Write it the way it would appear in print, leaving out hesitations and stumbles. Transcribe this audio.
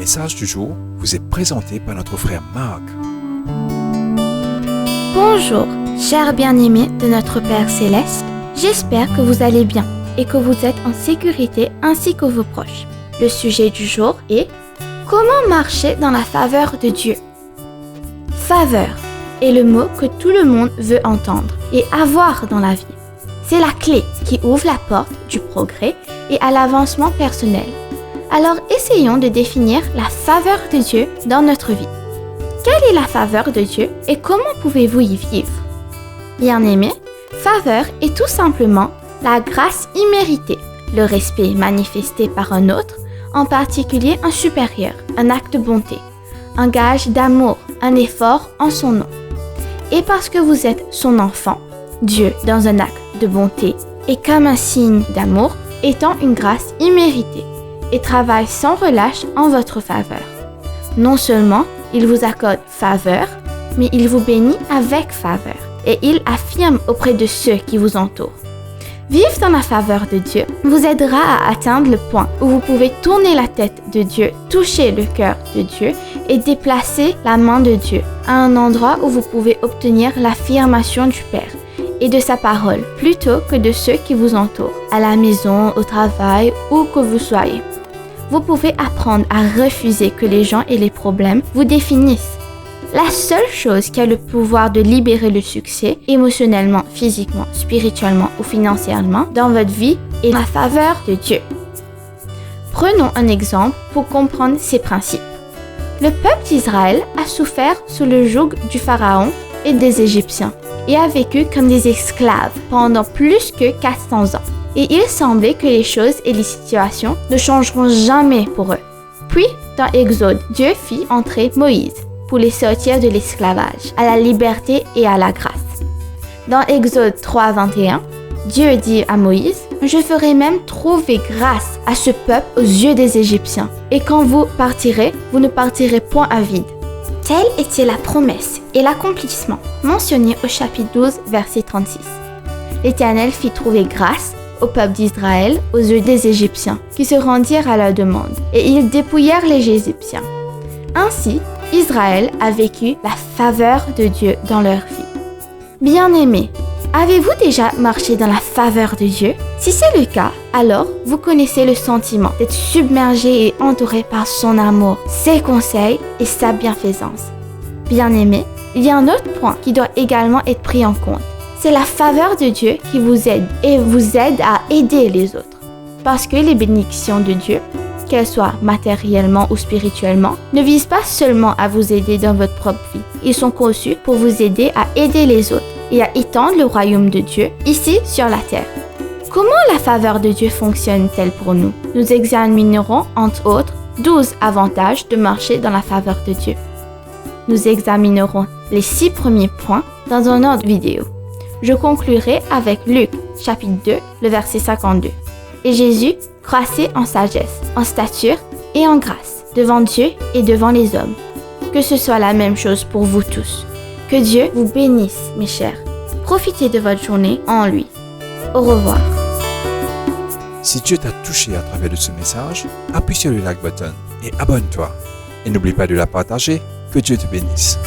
message du jour vous est présenté par notre frère Marc. Bonjour, chers bien-aimés de notre Père Céleste. J'espère que vous allez bien et que vous êtes en sécurité ainsi que vos proches. Le sujet du jour est « Comment marcher dans la faveur de Dieu ?» Faveur est le mot que tout le monde veut entendre et avoir dans la vie. C'est la clé qui ouvre la porte du progrès et à l'avancement personnel. Alors essayons de définir la faveur de Dieu dans notre vie. Quelle est la faveur de Dieu et comment pouvez-vous y vivre? Bien-aimés, faveur est tout simplement la grâce imméritée, le respect manifesté par un autre, en particulier un supérieur, un acte de bonté, un gage d'amour, un effort en son nom. Et parce que vous êtes son enfant, Dieu, dans un acte de bonté et comme un signe d'amour, étend une grâce imméritée et travaille sans relâche en votre faveur. Non seulement il vous accorde faveur, mais il vous bénit avec faveur et il affirme auprès de ceux qui vous entourent. Vivre dans la faveur de Dieu vous aidera à atteindre le point où vous pouvez tourner la tête de Dieu, toucher le cœur de Dieu et déplacer la main de Dieu à un endroit où vous pouvez obtenir l'affirmation du Père et de sa parole plutôt que de ceux qui vous entourent, à la maison, au travail, où que vous soyez. Vous pouvez apprendre à refuser que les gens et les problèmes vous définissent. La seule chose qui a le pouvoir de libérer le succès, émotionnellement, physiquement, spirituellement ou financièrement, dans votre vie est la faveur de Dieu. Prenons un exemple pour comprendre ces principes. Le peuple d'Israël a souffert sous le joug du Pharaon et des Égyptiens et a vécu comme des esclaves pendant plus que 400 ans. Et il semblait que les choses et les situations ne changeront jamais pour eux. Puis, dans Exode, Dieu fit entrer Moïse pour les sortir de l'esclavage, à la liberté et à la grâce. Dans Exode 3:21, Dieu dit à Moïse « Je ferai même trouver grâce à ce peuple aux yeux des Égyptiens, et quand vous partirez, vous ne partirez point à vide. » Telle était la promesse et l'accomplissement mentionné au chapitre 12, verset 36. L'Éternel fit trouver grâce au peuple d'Israël aux yeux des Égyptiens, qui se rendirent à leur demande, et ils dépouillèrent les Égyptiens. Ainsi, Israël a vécu la faveur de Dieu dans leur vie. Bien-aimés, avez-vous déjà marché dans la faveur de Dieu? Si c'est le cas, alors vous connaissez le sentiment d'être submergé et entouré par son amour, ses conseils et sa bienfaisance. Bien-aimés, il y a un autre point qui doit également être pris en compte. C'est la faveur de Dieu qui vous aide et vous aide à aider les autres. Parce que les bénédictions de Dieu, qu'elles soient matériellement ou spirituellement, ne visent pas seulement à vous aider dans votre propre vie. Ils sont conçus pour vous aider à aider les autres et à étendre le royaume de Dieu ici sur la terre. Comment la faveur de Dieu fonctionne-t-elle pour nous? Nous examinerons entre autres 12 avantages de marcher dans la faveur de Dieu. Nous examinerons les 6 premiers points dans un autre vidéo. Je conclurai avec Luc, chapitre 2, le verset 52. Et Jésus croissait en sagesse, en stature et en grâce, devant Dieu et devant les hommes. Que ce soit la même chose pour vous tous. Que Dieu vous bénisse, mes chers. Profitez de votre journée en lui. Au revoir. Si Dieu t'a touché à travers de ce message, appuie sur le like button et abonne-toi. Et n'oublie pas de la partager. Que Dieu te bénisse.